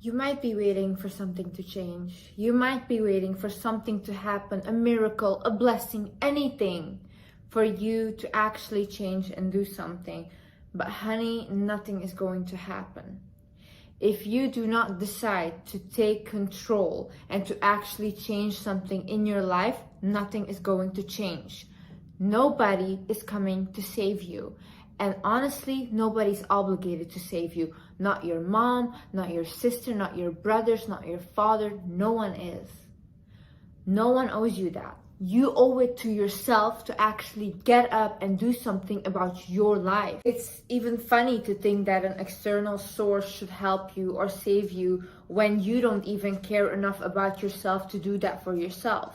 You might be waiting for something to change. You might be waiting for something to happen, a miracle, a blessing, anything for you to actually change and do something. But honey, nothing is going to happen. If you do not decide to take control and to actually change something in your life, nothing is going to change. Nobody is coming to save you. And honestly, nobody's obligated to save you. Not your mom, not your sister, not your brothers, not your father. No one is. No one owes you that. You owe it to yourself to actually get up and do something about your life. It's even funny to think that an external source should help you or save you when you don't even care enough about yourself to do that for yourself.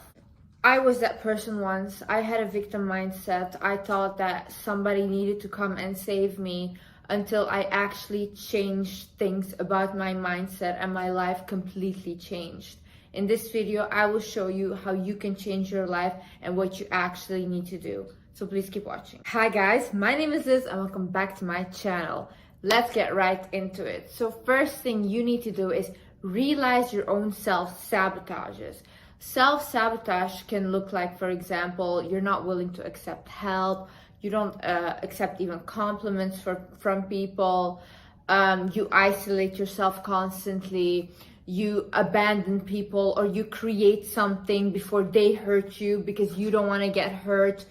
I was that person once. I had a victim mindset. I thought that somebody needed to come and save me until I actually changed things about my mindset and my life completely changed. In this video, I will show you how you can change your life and what you actually need to do. So please keep watching. Hi guys, my name is Liz and welcome back to my channel. Let's get right into it. So first thing you need to do is realize your own self-sabotages. Self-sabotage can look like, for example, you're not willing to accept help, you don't accept even compliments from people, you isolate yourself constantly, you abandon people, or you create something before they hurt you because you don't want to get hurt.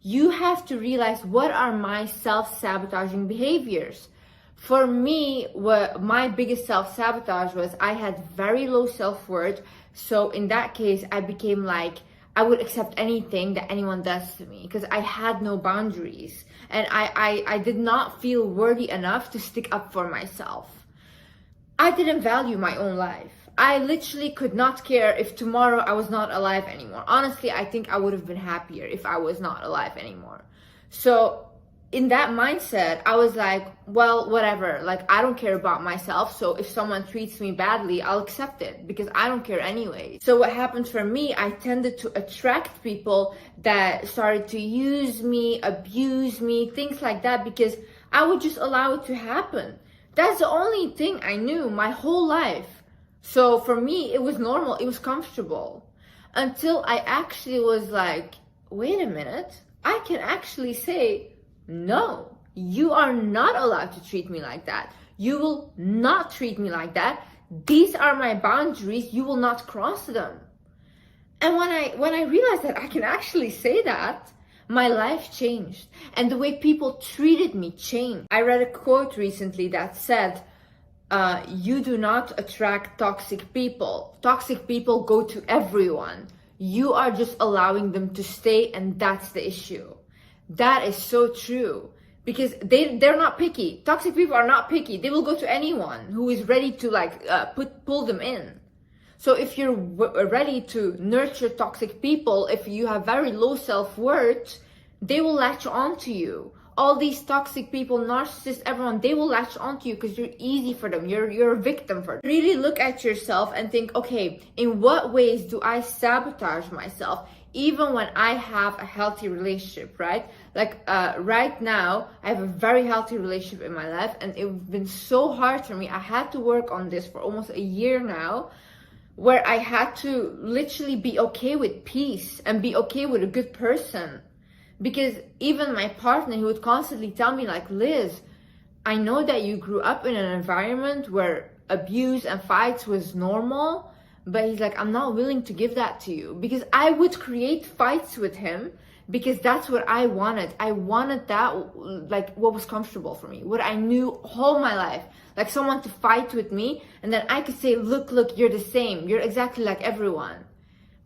You have to realize, what are my self-sabotaging behaviors? For me, what my biggest self-sabotage was, I had very low self-worth. So in that case, I became like, I would accept anything that anyone does to me because I had no boundaries. And I did not feel worthy enough to stick up for myself. I didn't value my own life. I literally could not care if tomorrow I was not alive anymore. Honestly, I think I would have been happier if I was not alive anymore. So in that mindset, I was like, well, whatever, like I don't care about myself, so if someone treats me badly, I'll accept it because I don't care anyway. So what happened for me, I tended to attract people that started to use me, abuse me, things like that, because I would just allow it to happen. That's the only thing I knew my whole life. So for me, it was normal, it was comfortable. Until I actually was like, wait a minute, I can actually say, no, you are not allowed to treat me like that. You will not treat me like that. These are my boundaries. You will not cross them. And when I realized that I can actually say that, my life changed. And the way people treated me changed. I read a quote recently that said, you do not attract toxic people. Toxic people go to everyone. You are just allowing them to stay, and that's the issue. That is so true, because they're not picky. Toxic people are not picky. They will go to anyone who is ready to pull them in. So if you're ready to nurture toxic people, if you have very low self-worth, they will latch on to you. All these toxic people, narcissists, everyone, they will latch on to you because you're easy for them. You're a victim for them. Really look at yourself and think, okay, in what ways do I sabotage myself? Even when I have a healthy relationship, right? Like right now, I have a very healthy relationship in my life, and it's been so hard for me. I had to work on this for almost a year now, where I had to literally be okay with peace and be okay with a good person. Because even my partner, he would constantly tell me like, Liz, I know that you grew up in an environment where abuse and fights was normal, but he's like, I'm not willing to give that to you, because I would create fights with him because that's what I wanted. I wanted that, like what was comfortable for me, what I knew all my life, like someone to fight with me, and then I could say, look, you're the same. You're exactly like everyone.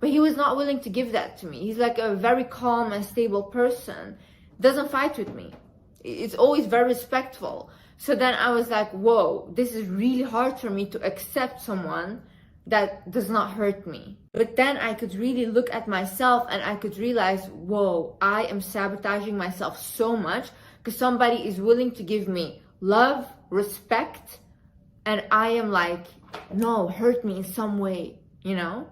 But he was not willing to give that to me. He's like a very calm and stable person. Doesn't fight with me. It's always very respectful. So then I was like, whoa, this is really hard for me to accept someone that does not hurt me. But then I could really look at myself and I could realize, whoa, I am sabotaging myself so much because somebody is willing to give me love, respect, and I am like, no, hurt me in some way, you know?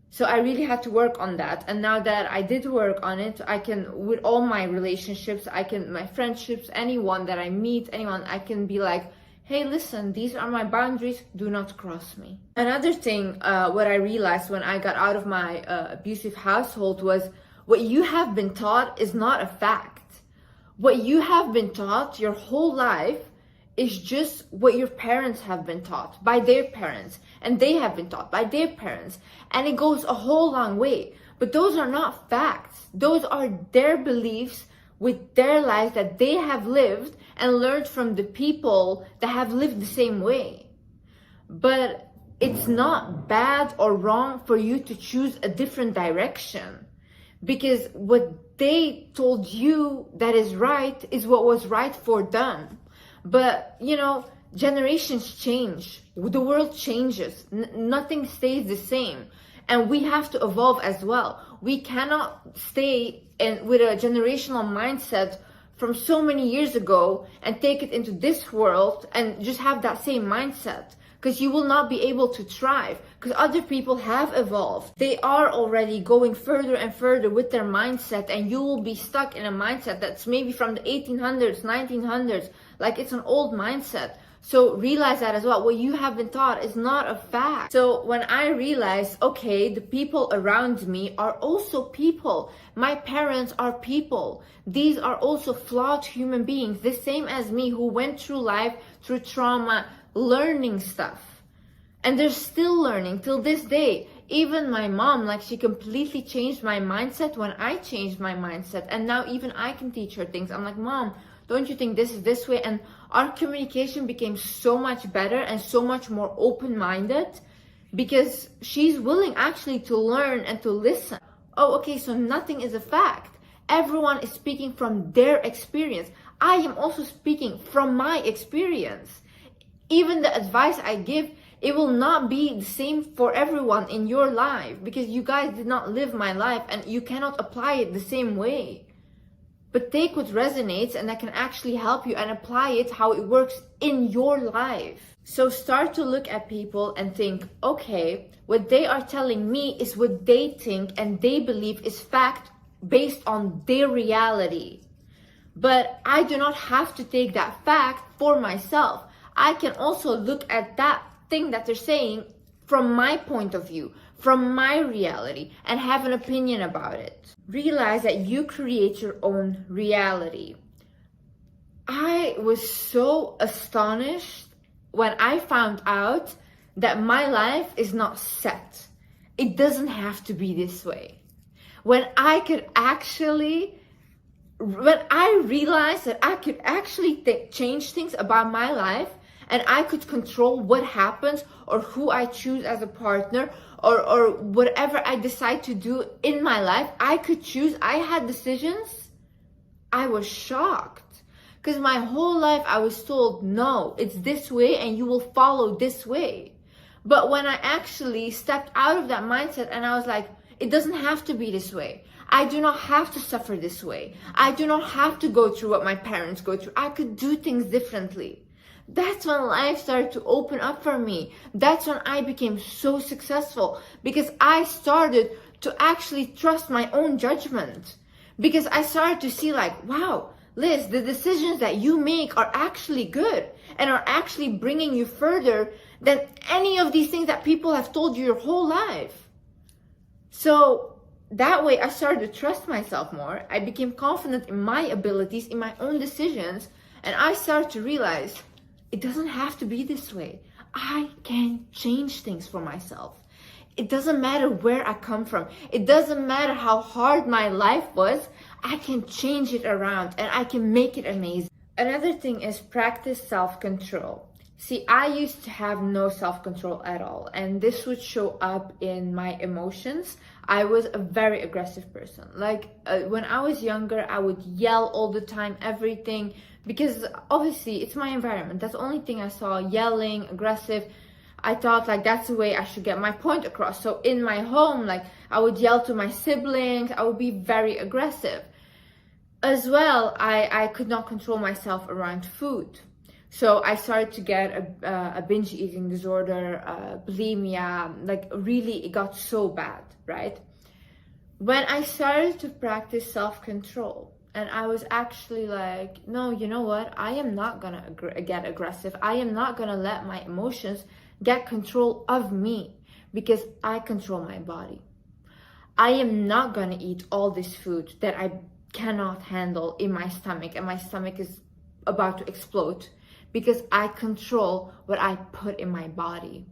So I really had to work on that. And now that I did work on it, I can, with all my relationships, my friendships, anyone that I meet, anyone, I can be like, hey, listen, these are my boundaries, do not cross me. Another thing, what I realized when I got out of my abusive household was what you have been taught is not a fact. What you have been taught your whole life is just what your parents have been taught by their parents, and they have been taught by their parents, and it goes a whole long way. But those are not facts. Those are their beliefs with their lives that they have lived and learned from the people that have lived the same way. But it's not bad or wrong for you to choose a different direction, because what they told you that is right is what was right for them. But you know, generations change, the world changes, nothing stays the same, and we have to evolve as well. We cannot stay with a generational mindset from so many years ago and take it into this world and just have that same mindset, because you will not be able to thrive, because other people have evolved. They are already going further and further with their mindset, and you will be stuck in a mindset that's maybe from the 1800s, 1900s, like it's an old mindset. So realize that as well. What you have been taught is not a fact. So when I realized, okay, the people around me are also people. My parents are people. These are also flawed human beings, the same as me, who went through life, through trauma, learning stuff. And they're still learning till this day. Even my mom, like, she completely changed my mindset when I changed my mindset. And now even I can teach her things. I'm like, Mom, don't you think this is this way? And our communication became so much better and so much more open-minded, because she's willing actually to learn and to listen. Oh, okay, so nothing is a fact. Everyone is speaking from their experience. I am also speaking from my experience. Even the advice I give, it will not be the same for everyone in your life, because you guys did not live my life and you cannot apply it the same way. But take what resonates and that can actually help you and apply it how it works in your life. So start to look at people and think, okay, what they are telling me is what they think and they believe is fact based on their reality. But I do not have to take that fact for myself. I can also look at that thing that they're saying from my point of view, from my reality, and have an opinion about it. Realize that you create your own reality. I was so astonished when I found out that my life is not set. It doesn't have to be this way. When I realized that I could actually change things about my life, and I could control what happens or who I choose as a partner, or whatever I decide to do in my life, I could choose. I had decisions. I was shocked, because my whole life I was told, no, it's this way and you will follow this way. But when I actually stepped out of that mindset and I was like, it doesn't have to be this way. I do not have to suffer this way. I do not have to go through what my parents go through. I could do things differently. That's when life started to open up for me. That's when I became so successful, because I started to actually trust my own judgment. Because I started to see, like, wow, Liz, the decisions that you make are actually good and are actually bringing you further than any of these things that people have told you your whole life. So that way I started to trust myself more. I became confident in my abilities, in my own decisions, and I started to realize, it doesn't have to be this way. I can change things for myself. It doesn't matter where I come from. It doesn't matter how hard my life was. I can change it around and I can make it amazing. Another thing is practice self-control. See, I used to have no self-control at all, and this would show up in my emotions. I was a very aggressive person. Like when I was younger, I would yell all the time, everything, because obviously it's my environment. That's the only thing I saw, yelling, aggressive. I thought like that's the way I should get my point across. So in my home, like I would yell to my siblings, I would be very aggressive. As well, I could not control myself around food. So I started to get a binge eating disorder, bulimia, like really it got so bad, right? When I started to practice self-control, And I was actually like, no, you know what? I am not gonna get aggressive. I am not gonna let my emotions get control of me, because I control my body. I am not gonna eat all this food that I cannot handle in my stomach, and my stomach is about to explode, because I control what I put in my body.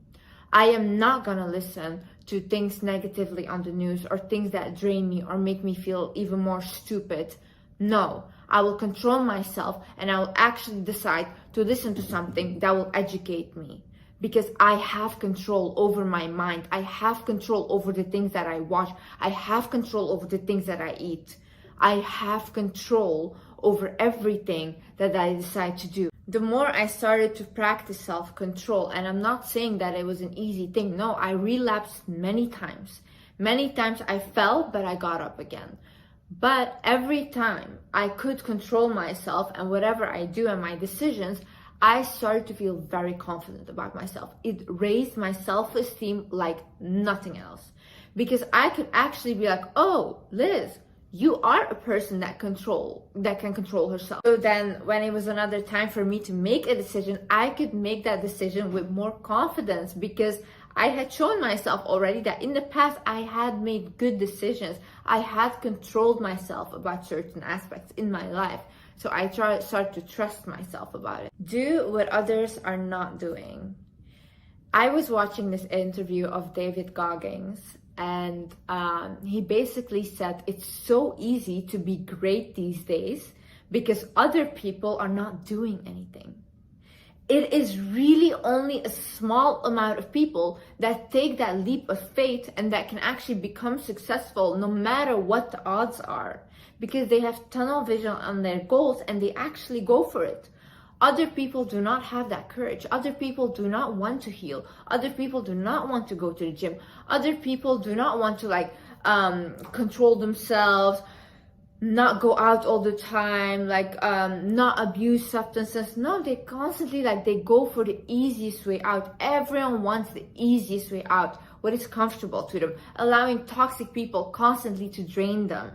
I am not gonna listen to things negatively on the news, or things that drain me or make me feel even more stupid. No, I will control myself, and I will actually decide to listen to something that will educate me, because I have control over my mind. I have control over the things that I watch. I have control over the things that I eat. I have control over everything that I decide to do. The more I started to practice self-control, and I'm not saying that it was an easy thing. No, I relapsed many times. Many times I fell, but I got up again. But every time I could control myself and whatever I do and my decisions, I started to feel very confident about myself. It raised my self-esteem like nothing else. Because I could actually be like, oh, Liz, you are a person that can control herself. So then when it was another time for me to make a decision, I could make that decision with more confidence, because I had shown myself already that in the past I had made good decisions. I had controlled myself about certain aspects in my life. So I start to trust myself about it. Do what others are not doing. I was watching this interview of David Goggins, and he basically said it's so easy to be great these days because other people are not doing anything. It is really only a small amount of people that take that leap of faith and that can actually become successful no matter what the odds are, because they have tunnel vision on their goals and they actually go for it. Other people do not have that courage. Other people do not want to heal. Other people do not want to go to the gym. Other people do not want to control themselves, not go out all the time, not abuse substances. No, they constantly they go for the easiest way out. Everyone wants the easiest way out, what is comfortable to them, allowing toxic people constantly to drain them.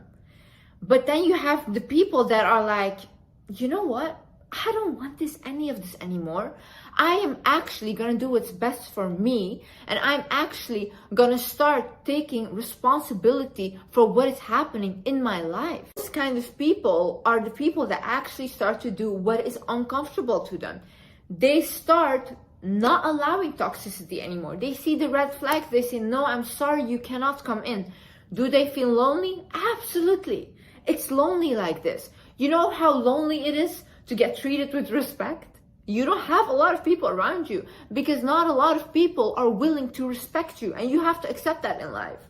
But then you have the people that are like, you know what? I don't want any of this anymore. I am actually gonna do what's best for me, and I'm actually gonna start taking responsibility for what is happening in my life. This kind of people are the people that actually start to do what is uncomfortable to them. They start not allowing toxicity anymore. They see the red flags. They say, no, I'm sorry, you cannot come in. Do they feel lonely? Absolutely. It's lonely like this. You know how lonely it is to get treated with respect? You don't have a lot of people around you because not a lot of people are willing to respect you, and you have to accept that in life.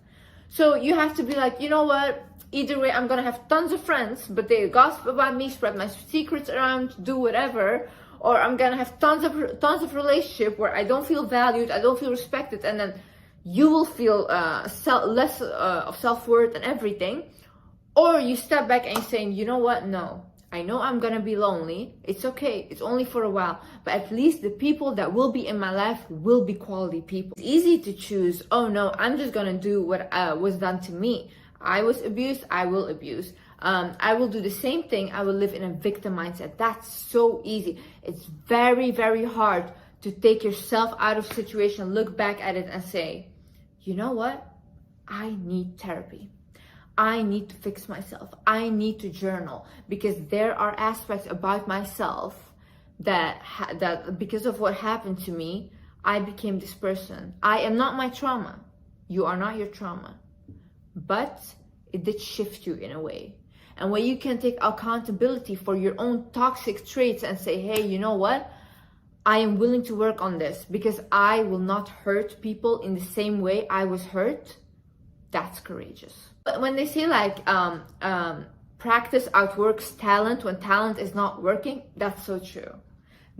So you have to be like, you know what? Either way, I'm gonna have tons of friends, but they gossip about me, spread my secrets around, do whatever, or I'm gonna have tons of relationship where I don't feel valued, I don't feel respected, and then you will feel less of self-worth and everything. Or you step back and saying, you know what? No. I know I'm gonna be lonely. It's okay. It's only for a while. But at least the people that will be in my life will be quality people. It's easy to choose, oh no, I'm just gonna do what was done to me. I was abused, I will abuse. I will do the same thing. I will live in a victim mindset. That's so easy. It's very, very hard to take yourself out of situation, look back at it and say, you know what? I need therapy. I need to fix myself. I need to journal, because there are aspects about myself that because of what happened to me, I became this person. I am not my trauma. You are not your trauma. But it did shift you in a way. And when you can take accountability for your own toxic traits and say, hey, you know what? I am willing to work on this because I will not hurt people in the same way I was hurt. That's courageous. But when they say practice outworks talent when talent is not working, that's so true.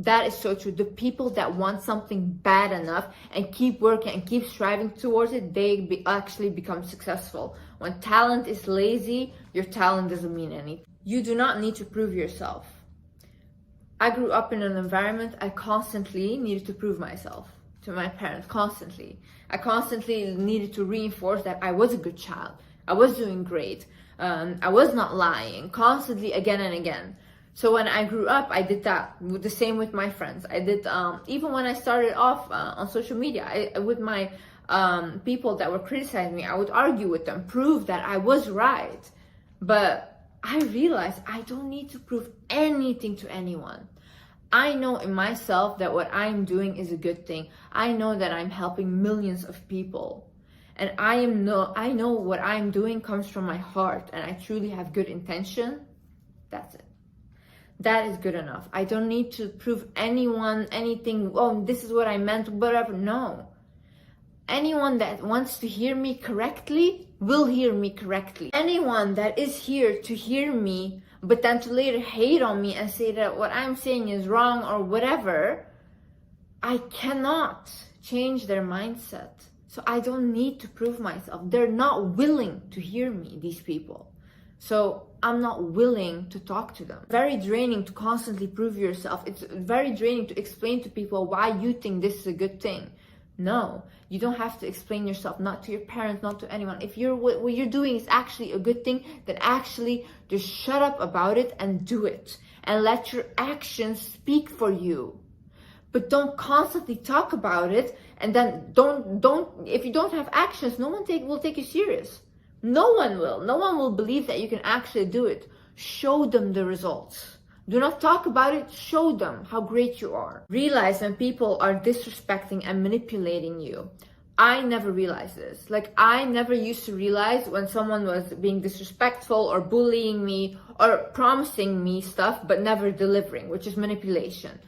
That is so true. The people that want something bad enough and keep working and keep striving towards it, they actually become successful. When talent is lazy, your talent doesn't mean anything. You do not need to prove yourself. I grew up in an environment I constantly needed to prove myself to my parents, constantly. I constantly needed to reinforce that I was a good child. I was doing great. I was not lying constantly again and again. So when I grew up, I did that. The same with my friends. I did, even when I started off on social media, with my people that were criticizing me, I would argue with them, prove that I was right. But I realized I don't need to prove anything to anyone. I know in myself that what I'm doing is a good thing. I know that I'm helping millions of people. And I know what I'm doing comes from my heart, and I truly have good intention. That's it. That is good enough. I don't need to prove anyone anything. Oh, this is what I meant, whatever. No. Anyone that wants to hear me correctly will hear me correctly. Anyone that is here to hear me, but then to later hate on me and say that what I'm saying is wrong or whatever, I cannot change their mindset. So I don't need to prove myself. They're not willing to hear me, these people. So I'm not willing to talk to them. Very draining to constantly prove yourself. It's very draining to explain to people why you think this is a good thing. No, you don't have to explain yourself, not to your parents, not to anyone. If what you're doing is actually a good thing, then actually just shut up about it and do it. And let your actions speak for you. But don't constantly talk about it, and then if you don't have actions, no one will take you serious. No one will. No one will believe that you can actually do it. Show them the results. Do not talk about it, show them how great you are. Realize when people are disrespecting and manipulating you. I never realized this. Like, I never used to realize when someone was being disrespectful or bullying me or promising me stuff but never delivering, which is manipulation.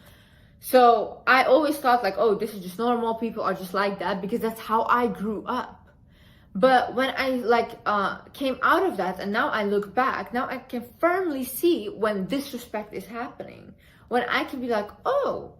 So I always thought like, oh, this is just normal, people are just like that, because that's how I grew up. But when I came out of that and now I look back, now I can firmly see when disrespect is happening. When I can be like, oh,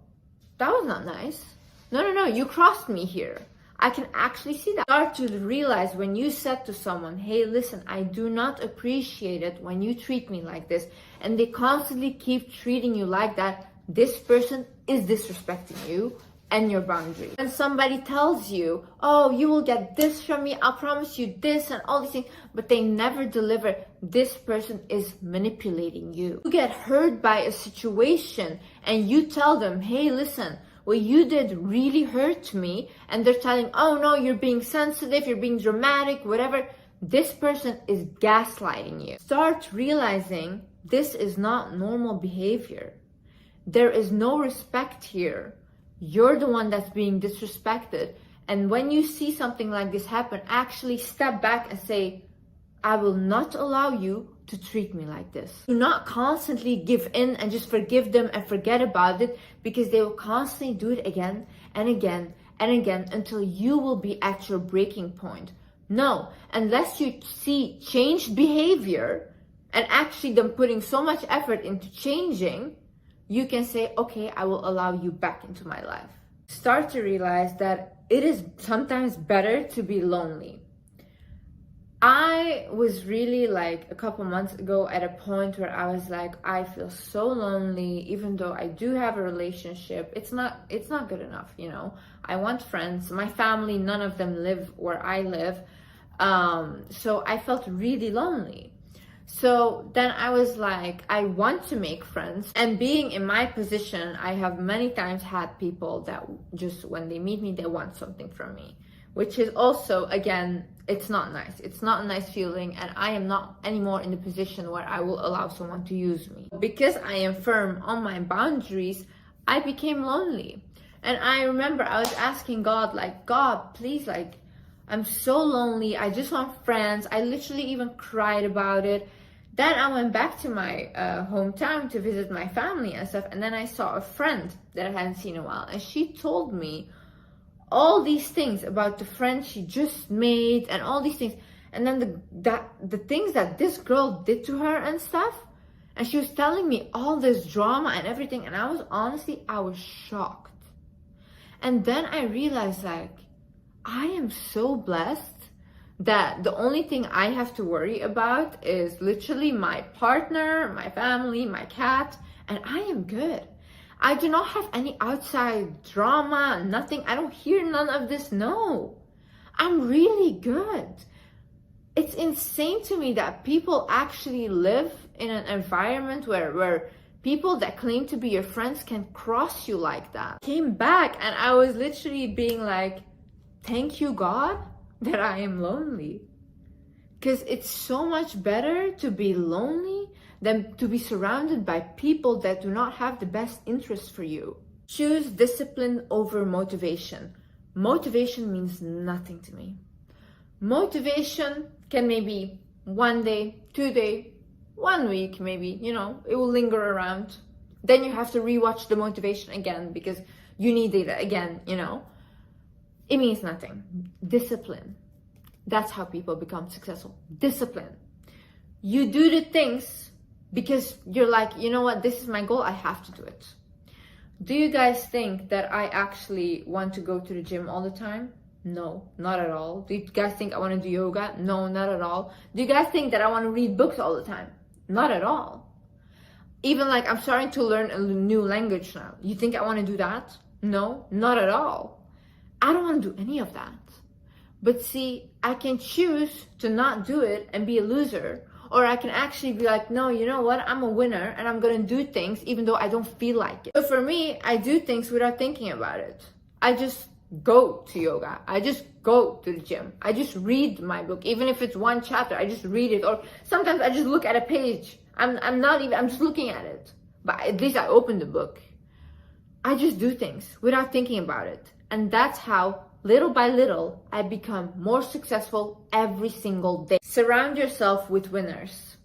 that was not nice. No, you crossed me here. I can actually see that. Start to realize when you said to someone, hey, listen, I do not appreciate it when you treat me like this, and they constantly keep treating you like that, this person is disrespecting you and your boundaries. When somebody tells you, oh, you will get this from me, I'll promise you this and all these things, but they never deliver, this person is manipulating you. You get hurt by a situation and you tell them, hey, listen, what you did really hurt me, and they're telling, oh no, you're being sensitive, you're being dramatic, whatever. This person is gaslighting you. Start realizing this is not normal behavior. There is no respect here. You're the one that's being disrespected. And when you see something like this happen, actually step back and say, I will not allow you to treat me like this. Do not constantly give in and just forgive them and forget about it, because they will constantly do it again and again and again until you will be at your breaking point. No, unless you see changed behavior and actually them putting so much effort into changing, you can say, okay, I will allow you back into my life. Start to realize that it is sometimes better to be lonely. I was really like a couple months ago at a point where I was like, I feel so lonely, even though I do have a relationship. It's not good enough, you know. I want friends. My family, none of them live where I live. So I felt really lonely. So then I was like, I want to make friends. And being in my position, I have many times had people that just, when they meet me, they want something from me, which is also, again, it's not nice. It's not a nice feeling, and I am not anymore in the position where I will allow someone to use me. Because I am firm on my boundaries, I became lonely. And I remember I was asking God, like, God, please, like, I'm so lonely. I just want friends. I literally even cried about it. Then I went back to my hometown to visit my family and stuff. And then I saw a friend that I hadn't seen in a while. And she told me all these things about the friend she just made and all these things. And then the things that this girl did to her and stuff. And she was telling me all this drama and everything. And I was shocked. And then I realized, like, I am so blessed that the only thing I have to worry about is literally my partner, my family, my cat, and I am good. I do not have any outside drama, nothing. I don't hear none of this. No, I'm really good. It's insane to me that people actually live in an environment where people that claim to be your friends can cross you like that. Came back and I was literally being like, thank you God that I am lonely. Because it's so much better to be lonely than to be surrounded by people that do not have the best interest for you. Choose discipline over motivation. Motivation means nothing to me. Motivation can maybe 1 day, 2 days, 1 week maybe, you know, it will linger around. Then you have to rewatch the motivation again because you need it again, you know. It means nothing. Discipline. That's how people become successful. Discipline. You do the things because you're like, you know what, this is my goal, I have to do it. Do you guys think that I actually want to go to the gym all the time? No, not at all. Do you guys think I want to do yoga? No, not at all. Do you guys think that I want to read books all the time? Not at all. Even like I'm starting to learn a new language now. You think I want to do that? No, not at all. I don't want to do any of that. But see, I can choose to not do it and be a loser. Or I can actually be like, no, you know what? I'm a winner and I'm going to do things even though I don't feel like it. So for me, I do things without thinking about it. I just go to yoga. I just go to the gym. I just read my book. Even if it's 1 chapter, I just read it. Or sometimes I just look at a page. I'm just looking at it. But at least I open the book. I just do things without thinking about it. And that's how, little by little, I become more successful every single day. Surround yourself with winners.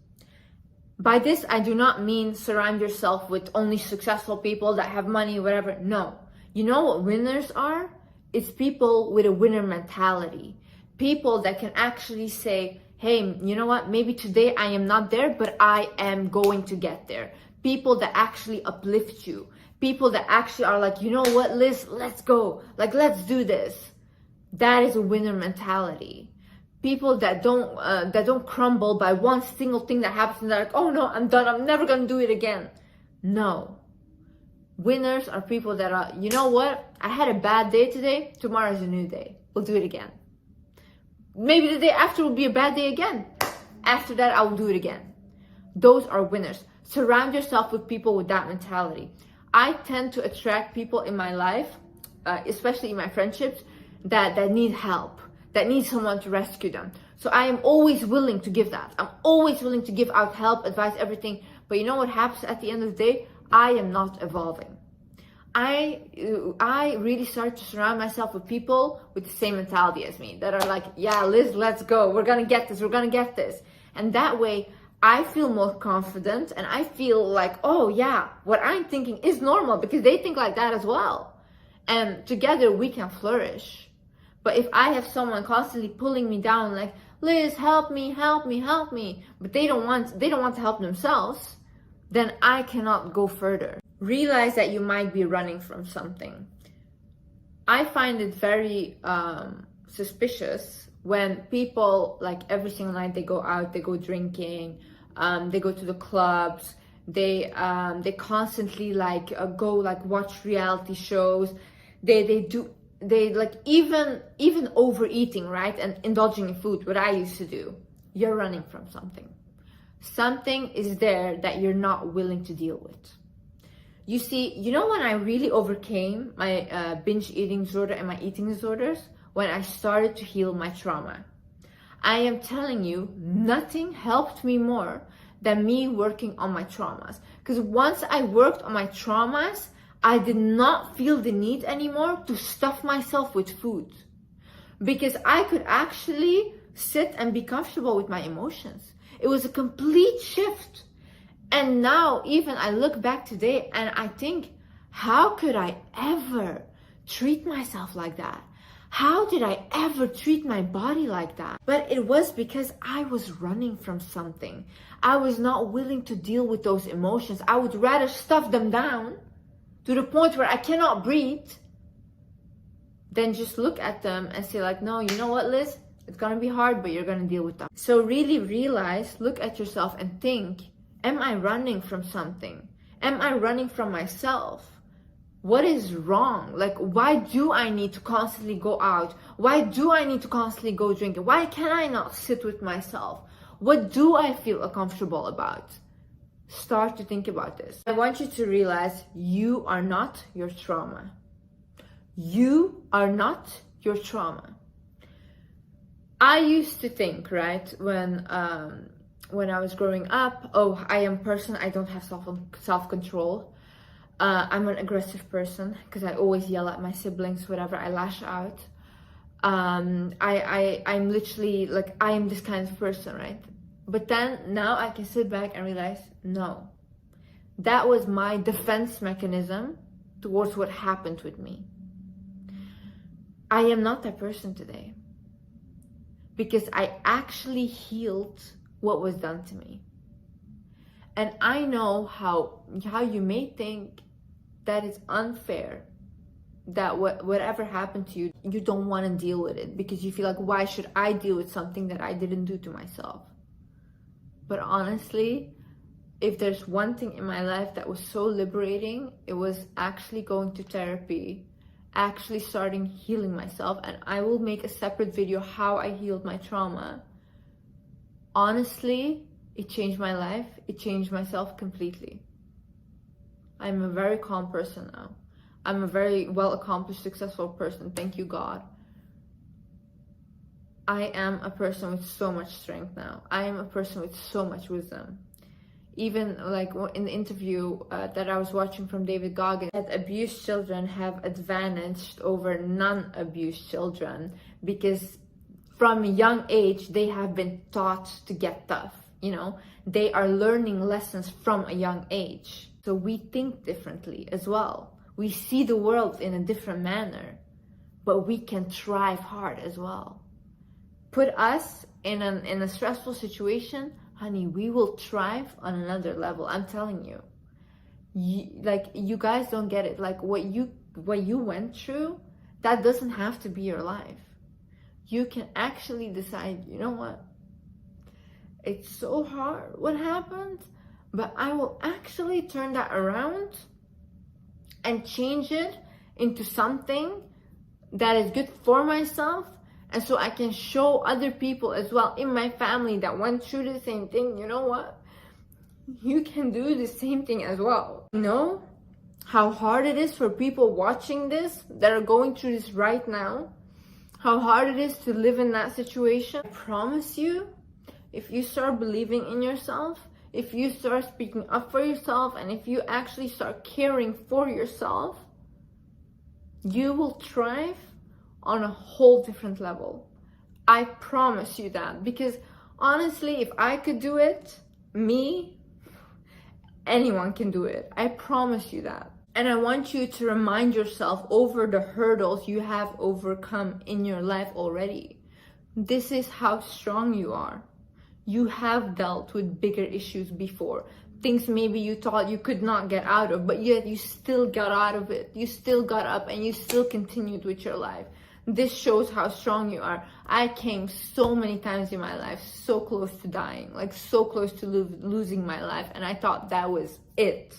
By this, I do not mean surround yourself with only successful people that have money, whatever. No. You know what winners are? It's people with a winner mentality. People that can actually say, hey, you know what? Maybe today I am not there, but I am going to get there. People that actually uplift you. People that actually are like, you know what, Liz, let's go. Like, let's do this. That is a winner mentality. People that don't crumble by one single thing that happens and they're like, oh no, I'm done. I'm never gonna do it again. No. Winners are people that are, you know what? I had a bad day today. Tomorrow is a new day. We'll do it again. Maybe the day after will be a bad day again. After that, I will do it again. Those are winners. Surround yourself with people with that mentality. I tend to attract people in my life, especially in my friendships, that need help, that need someone to rescue them. So I am always willing to give that. I'm always willing to give out help, advice, everything. But you know what happens at the end of the day? I am not evolving. I really start to surround myself with people with the same mentality as me, that are like, yeah, Liz, let's go. We're gonna get this. We're gonna get this. And that way, I feel more confident and I feel like, oh yeah, what I'm thinking is normal because they think like that as well. And together we can flourish. But if I have someone constantly pulling me down like, Liz, help me, help me, help me, but they don't want to help themselves, then I cannot go further. Realize that you might be running from something. I find it very suspicious when people, like every single night they go out, they go drinking, they go to the clubs, they constantly go watch reality shows, they like even overeating, right, and indulging in food, what I used to do. You're running from something. Something is there that you're not willing to deal with. You see, you know when I really overcame my binge eating disorder and my eating disorders? When I started to heal my trauma. I am telling you, nothing helped me more than me working on my traumas. Because once I worked on my traumas, I did not feel the need anymore to stuff myself with food. Because I could actually sit and be comfortable with my emotions. It was a complete shift. And now even I look back today and I think, how could I ever treat myself like that? How did I ever treat my body like that? But it was because I was running from something. I was not willing to deal with those emotions. I would rather stuff them down to the point where I cannot breathe than just look at them and say like, no, you know what, Liz? It's gonna be hard, but you're gonna deal with them. So really realize, look at yourself and think, am I running from something? Am I running from myself? What is wrong? Like, why do I need to constantly go out? Why do I need to constantly go drinking? Why can I not sit with myself? What do I feel uncomfortable about? Start to think about this. I want you to realize you are not your trauma. You are not your trauma. I used to think, right, when I was growing up, oh, I am a person, I don't have self-control. I'm an aggressive person because I always yell at my siblings, whatever, I lash out. I'm literally like, I am this kind of person, right? But then now I can sit back and realize, no, that was my defense mechanism towards what happened with me. I am not that person today because I actually healed what was done to me. And I know how you may think that it's unfair, that whatever happened to you, you don't want to deal with it because you feel like, why should I deal with something that I didn't do to myself? But honestly, if there's one thing in my life that was so liberating, it was actually going to therapy, actually starting healing myself. And I will make a separate video how I healed my trauma. Honestly, it changed my life. It changed myself completely. I'm a very calm person now. I'm a very well-accomplished, successful person. Thank you, God. I am a person with so much strength now. I am a person with so much wisdom. Even like in the interview that I was watching from David Goggins, that abused children have advantaged over non-abused children because from a young age, they have been taught to get tough. You know, they are learning lessons from a young age. So we think differently as well. We see the world in a different manner, but we can thrive hard as well. Put us in a stressful situation, honey, we will thrive on another level. I'm telling you. You guys don't get it. Like what you went through, that doesn't have to be your life. You can actually decide, you know what? It's so hard what happened, but I will actually turn that around and change it into something that is good for myself. And so I can show other people as well in my family that went through the same thing. You know what? You can do the same thing as well. You know how hard it is for people watching this that are going through this right now? How hard it is to live in that situation? I promise you, if you start believing in yourself, if you start speaking up for yourself, and if you actually start caring for yourself, you will thrive on a whole different level. I promise you that. Because honestly, if I could do it, anyone can do it. I promise you that. And I want you to remind yourself over the hurdles you have overcome in your life already. This is how strong you are. You have dealt with bigger issues before. Things maybe you thought you could not get out of, but yet you still got out of it. You still got up and you still continued with your life. This shows how strong you are. I came so many times in my life, so close to dying, like so close to losing my life. And I thought that was it.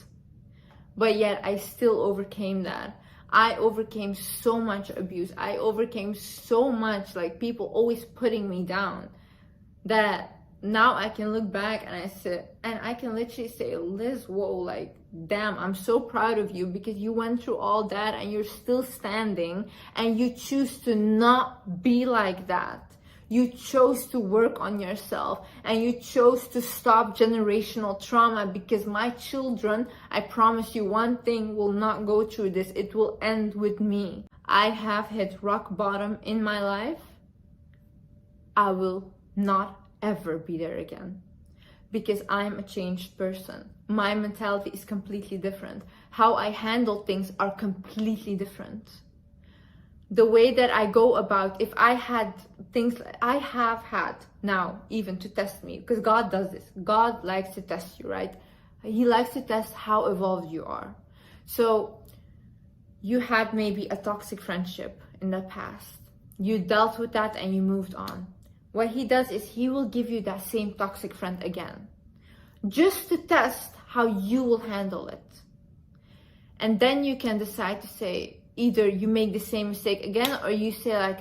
But yet I still overcame that. I overcame so much abuse. I overcame so much, like people always putting me down, that now I can look back and I can literally say, Liz, whoa, like, damn, I'm so proud of you because you went through all that and you're still standing and you choose to not be like that. You chose to work on yourself and you chose to stop generational trauma, because my children, I promise you one thing, will not go through this. It will end with me. I have hit rock bottom in my life. I will not ever be there again because I'm a changed person. My mentality is completely different. How I handle things are completely different. The way that I go about, if I had things I have had now even to test me, because God does this. God likes to test you, right? He likes to test how evolved you are. So you had maybe a toxic friendship in the past. You dealt with that and you moved on. What he does is he will give you that same toxic friend again, just to test how you will handle it. And then you can decide to say, either you make the same mistake again, or you say like,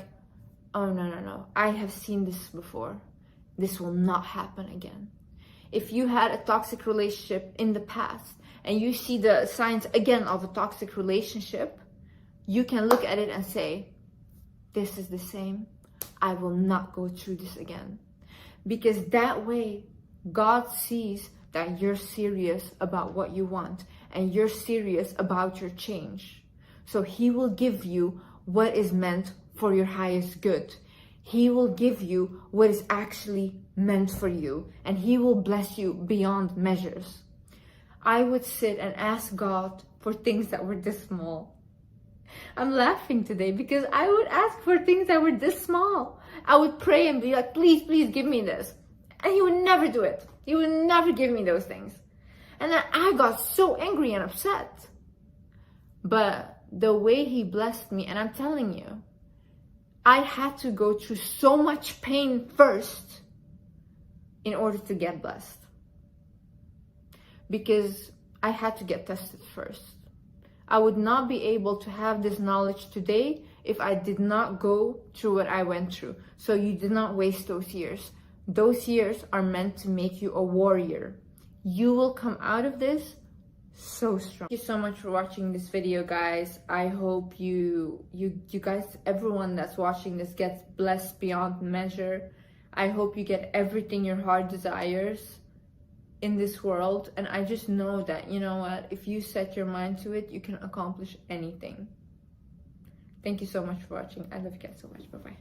oh no, I have seen this before. This will not happen again. If you had a toxic relationship in the past and you see the signs again of a toxic relationship, you can look at it and say, this is the same. I will not go through this again. Because that way, God sees that you're serious about what you want and you're serious about your change. So He will give you what is meant for your highest good. He will give you what is actually meant for you, and He will bless you beyond measures. I would sit and ask God for things that were this small. I'm laughing today because I would ask for things that were this small. I would pray and be like, please, please give me this. And He would never do it. He would never give me those things. And then I got so angry and upset. But the way He blessed me, and I'm telling you, I had to go through so much pain first in order to get blessed. Because I had to get tested first. I would not be able to have this knowledge today if I did not go through what I went through. So you did not waste those years. Those years are meant to make you a warrior. You will come out of this so strong. Thank you so much for watching this video, guys. I hope you guys, everyone that's watching this, gets blessed beyond measure. I hope you get everything your heart desires in this world. And I just know that, you know what, if you set your mind to it, you can accomplish anything. Thank you so much for watching. I love you guys so much. Bye-bye.